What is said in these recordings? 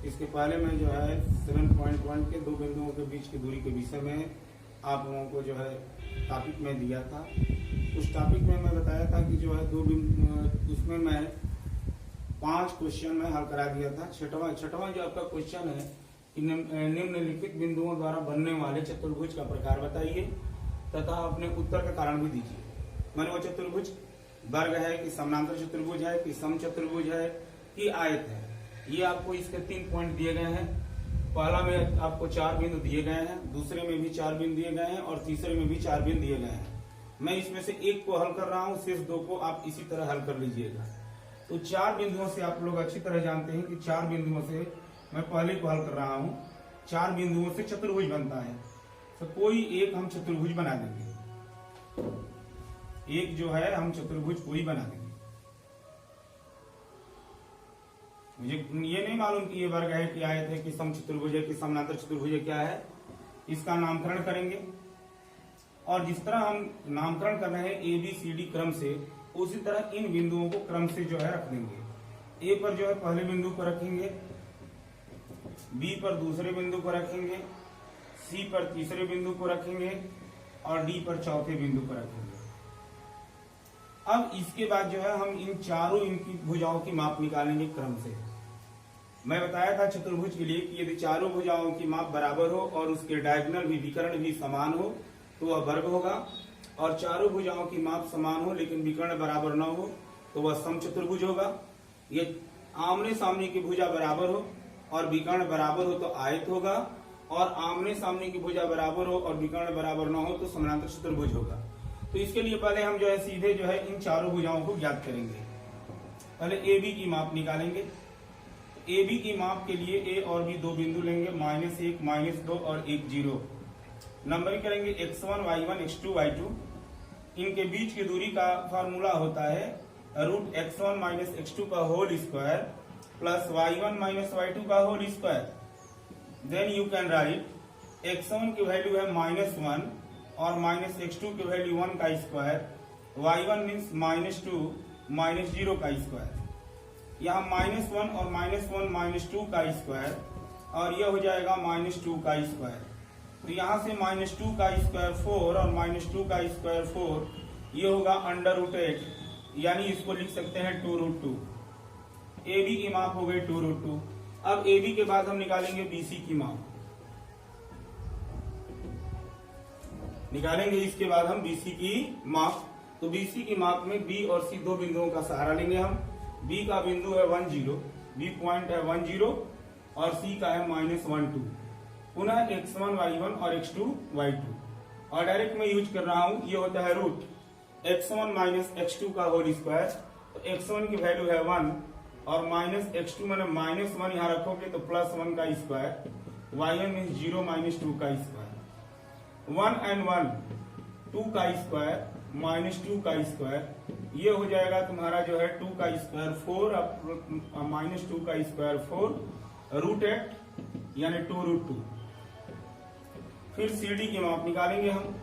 इसके पहले मैं जो है 7.1 के दो बिंदुओं के बीच की दूरी के विषय में आप लोगों को जो है टॉपिक में दिया था। उस टॉपिक में मैं बताया था कि जो है उसमें मैं 5 क्वेश्चन में हल करा दिया था। छठवां जो आपका क्वेश्चन है कि निम्नलिखित बिंदुओं द्वारा बनने वाले चतुर्भुज का प्रकार बताइए तथा अपने उत्तर का कारण भी दीजिए। माने वो चतुर्भुज वर्ग है कि समानांतर चतुर्भुज है कि समचतुर्भुज है कि आयत है। ये आपको इसके 3 पॉइंट दिए गए हैं। पहला में आपको 4 बिंदु दिए गए हैं, दूसरे में भी 4 बिंदु दिए गए हैं और तीसरे में भी 4 बिंदु दिए गए हैं। मैं इसमें से एक को हल कर रहा हूँ, शेष 2 को आप इसी तरह हल कर लीजिएगा। तो 4 बिंदुओं से आप लोग अच्छी तरह जानते हैं कि 4 बिंदुओं से मैं पहले को हल कर रहा हूँ। 4 बिंदुओं से चतुर्भुज बनता है, तो कोई एक हम चतुर्भुज बना देंगे। एक जो है हम चतुर्भुज कोई बना देंगे। मुझे ये नहीं मालूम कि ये वर्ग है कि आयत है कि समचतुर्भुज है कि समानांतर चतुर्भुज है, क्या है। इसका नामकरण करेंगे और जिस तरह हम नामकरण कर रहे हैं ABCD क्रम से, उसी तरह इन बिंदुओं को क्रम से जो है रख देंगे। A पर जो है पहले बिंदु को रखेंगे, B पर दूसरे बिंदु को रखेंगे, C पर तीसरे बिंदु को रखेंगे और D पर चौथे बिंदु को रखेंगे। अब इसके बाद जो है हम इन चारों इनकी भुजाओं की माप निकालेंगे क्रम से। मैं बताया था चतुर्भुज के लिए कि यदि चारों भुजाओं की माप बराबर हो और उसके डायगोनल भी विकर्ण भी समान हो तो वह वर्ग होगा, और चारों भुजाओं की माप समान हो लेकिन विकर्ण बराबर न हो तो वह समचतुर्भुज होगा। ये आमने सामने की भुजा बराबर हो और विकर्ण बराबर हो तो आयत होगा, और आमने सामने की भुजा बराबर हो और विकर्ण बराबर न हो तो समानांतर चतुर्भुज होगा। तो इसके लिए पहले हम जो है सीधे जो है इन चारों भुजाओं को ज्ञात करेंगे। पहले AB की माप निकालेंगे। AB की माप के लिए A और B दो बिंदु लेंगे, -1, -2 और 1, 0। नंबरिंग करेंगे x1, y1, x2, y2। इनके बीच की दूरी का फार्मूला होता है √x1 - x2 का whole square plus y1 - y2 का whole square. Then you can write x1 की वैल्यू है -1 और -x2 की वैल्यू 1 का स्क्वायर, y1 मीन्स -2 -0 का स्क्वायर। यहाँ -1 और -1 -2 का स्क्वायर और यह हो जाएगा -2 का स्क्वायर। तो यहाँ से -2 का स्क्वायर 4 और -2 का स्क्वायर 4, ये होगा √8, यानी इसको लिख सकते हैं 2√2। AB की माप हो गई 2√2। अब AB के बाद हम निकालेंगे BC की माप। निकालेंगे इसके बाद हम BC की माप। तो BC की माप में B और C दो बिंदुओं का सहारा लेंगे हम। B का बिंदु है 1, 0, B पॉइंट है 1, 0 और C का है -1, 2। पुनः x1, y1 और x2, y2, और डायरेक्ट मैं यूज कर रहा हूं, ये होता है √x1 - x2 का होल स्क्वायर। तो x1 की वैल्यू है 1 और -x2 मैंने -1 यहाँ रखोगे तो +1 का स्क्वायर, y1 मीन्स 0 -2 का स्क्वायर, 1 and 1 2 का स्क्वायर -2 का स्क्वायर, ये हो जाएगा तुम्हारा जो है 2 का स्क्वायर 4 -2 का स्क्वायर 4 √8 यानी 2√2। फिर CD की माप निकालेंगे हम।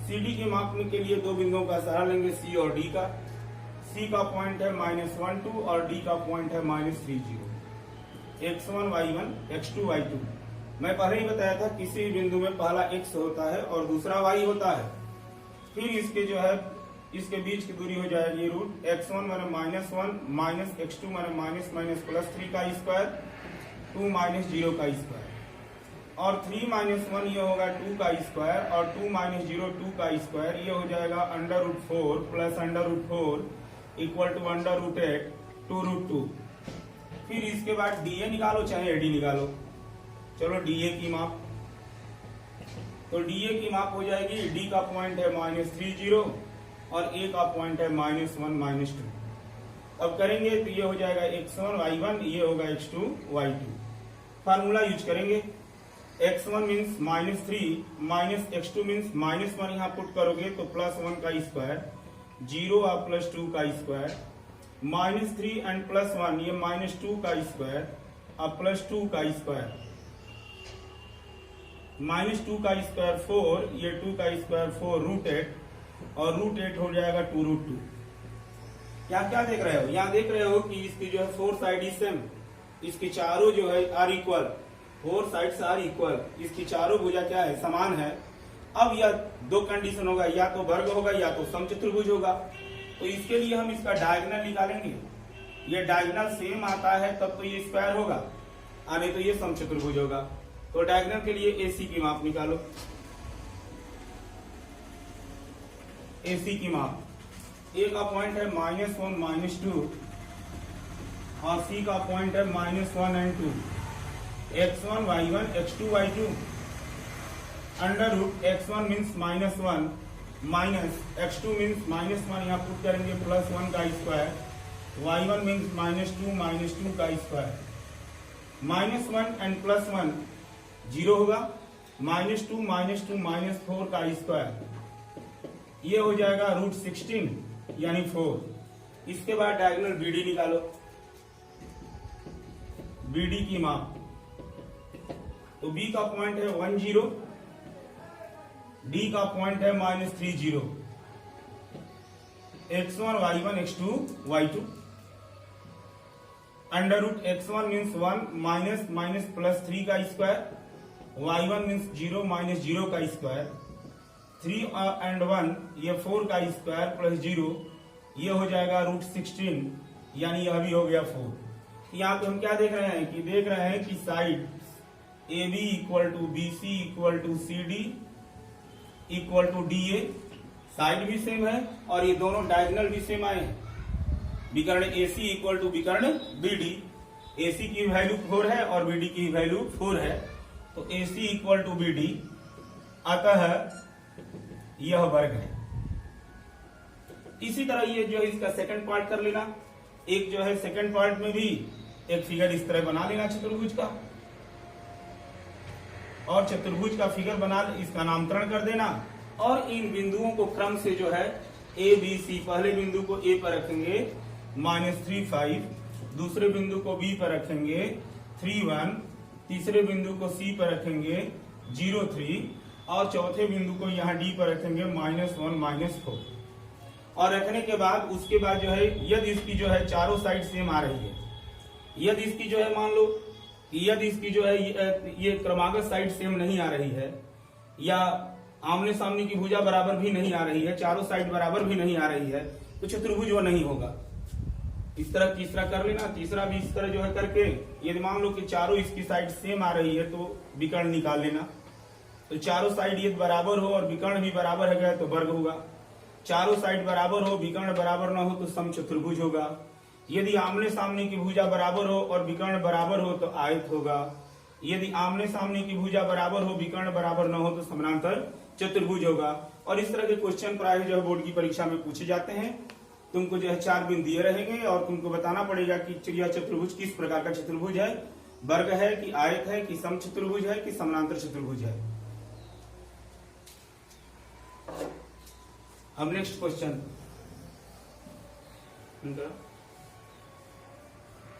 CD की मापने के लिए दो बिंदुओं का सहारा लेंगे, C और D का। C का पॉइंट है -1, 2 और D का पॉइंट है -3, 0। x1, y1, x2, y2। मैं पहले ही बताया था किसी भी बिंदु में पहला x होता है और दूसरा y होता है। फिर इसके जो है इसके बीच की दूरी हो जाएगी √x1 माने -1 -x2 माने +3 का स्क्वायर 2 -0 का स्क्वायर, और 3 -1 ये होगा 2 का स्क्वायर और 2 -0 2 का स्क्वायर, ये हो जाएगा √4 प्लस √4 इक्वल टू √8 2√2। फिर इसके बाद DA निकालो चाहे AD निकालो। चलो DA की माप। तो DA की माप हो जाएगी, D का पॉइंट है -3, 0 और A का पॉइंट है -1 -2। अब करेंगे तो ये हो जाएगा x1 y1, ये होगा x2 y2। फार्मूला यूज करेंगे। x1 मीन्स -3 -x2 मीन्स -1 यहाँ पुट करोगे तो +1 का स्क्वायर, 0 और +2 का स्क्वायर, -3 एंड +1 ये -2 का स्क्वायर और +2 का स्क्वायर, -2 का स्क्वायर 4, ये 2 का स्क्वायर 4 √8 और √8 हो जाएगा 2√2। क्या क्या देख रहे हो? यहाँ देख रहे हो कि इसकी जो है 4 साइड इज सेम, इसके चारों जो है are equal, 4 sides are equal, इसकी चारों भुजा क्या है, समान है। अब यह दो कंडीशन होगा, या तो वर्ग होगा या तो समचतुर्भुज होगा। तो इसके लिए हम इसका डायगोनल निकालेंगे। ये डायगोनल सेम आता है तब तो ये स्क्वायर होगा, नहीं तो ये समचतुर्भुज होगा। तो डायगोनल के लिए एसी की माप निकालो। एसी की माप, ए का पॉइंट है -1 -2 और सी का पॉइंट है -1 और 2। x1 y1 x2 y2 under root x1 means -1 minus x2 means -1, यहाँ पुट करेंगे +1 का स्क्वायर, y1 मीन्स -2 का स्क्वायर। -1 एंड +1 0 होगा, -2 -4 का स्क्वायर, ये हो जाएगा √16 यानी 4। इसके बाद डायगोनल BD निकालो। BD की माप, तो B का पॉइंट है 1 0, D का पॉइंट है -3 0, x1 y1 x2 y2 under root x1 means 1 minus +3 का स्क्वायर, y1 मीन्स 0 -0 का स्क्वायर, 3 एंड 1 ये 4 का स्क्वायर प्लस 0, ये हो जाएगा √16 यानी यह भी हो गया 4। यहाँ पे हम क्या देख रहे हैं कि side AB equal to BC equal to CD equal to DA, side भी सेम है और ये दोनों डायगोनल भी सेम आए हैं। विकर्ण AC इक्वल टू विकर्ण BD, AC की वैल्यू 4 है और BD की वैल्यू 4 है, तो AC इक्वल टू BD, अतः यह वर्ग है। इसी तरह ये जो है इसका सेकंड पार्ट कर लेना। एक जो है सेकंड पार्ट में भी एक फिगर इस तरह बना लेना चतुर्भुज का, और चतुर्भुज का फिगर बना इसका नामकरण कर देना, और इन बिंदुओं को क्रम से जो है A B C, पहले बिंदु को A पर रखेंगे -3 5, दूसरे बिंदु को B पर रखेंगे 3 1, तीसरे बिंदु को C पर रखेंगे 0 3, और चौथे बिंदु को यहाँ D पर रखेंगे -1 -4। और रखने के बाद उसके बाद जो है यदि इसकी जो है चारों साइड सेम आ रही है, यदि इसकी जो है मान लो यदि इसकी जो है ये क्रमागत साइड सेम नहीं आ रही है, या आमने सामने की भुजा बराबर भी नहीं आ रही है, चारों साइड बराबर भी नहीं आ रही है, तो चतुर्भुज वो नहीं होगा। इस तरह तीसरा कर लेना, तीसरा भी इस तरह जो है करके यदि मान लो कि चारों इसकी साइड सेम आ रही है तो विकर्ण निकाल लेना। तो चारों साइड यदि बराबर हो और विकर्ण भी बराबर है तो वर्ग होगा। चारों साइड बराबर हो, विकर्ण बराबर ना हो तो समचतुर्भुज होगा। यदि आमने सामने की भुजा बराबर हो और विकर्ण बराबर हो तो आयत होगा। यदि आमने सामने की भुजा बराबर हो, विकर्ण बराबर न हो तो समानांतर चतुर्भुज होगा। और इस तरह के क्वेश्चन प्राय जो है बोर्ड की परीक्षा में पूछे जाते हैं। तुमको जो है 4 बिंदु दिए रहेंगे और तुमको बताना पड़ेगा कि यह चतुर्भुज किस प्रकार का चतुर्भुज है, वर्ग है कि आयत है कि समचतुर्भुज है कि समानांतर चतुर्भुज है। अब नेक्स्ट क्वेश्चन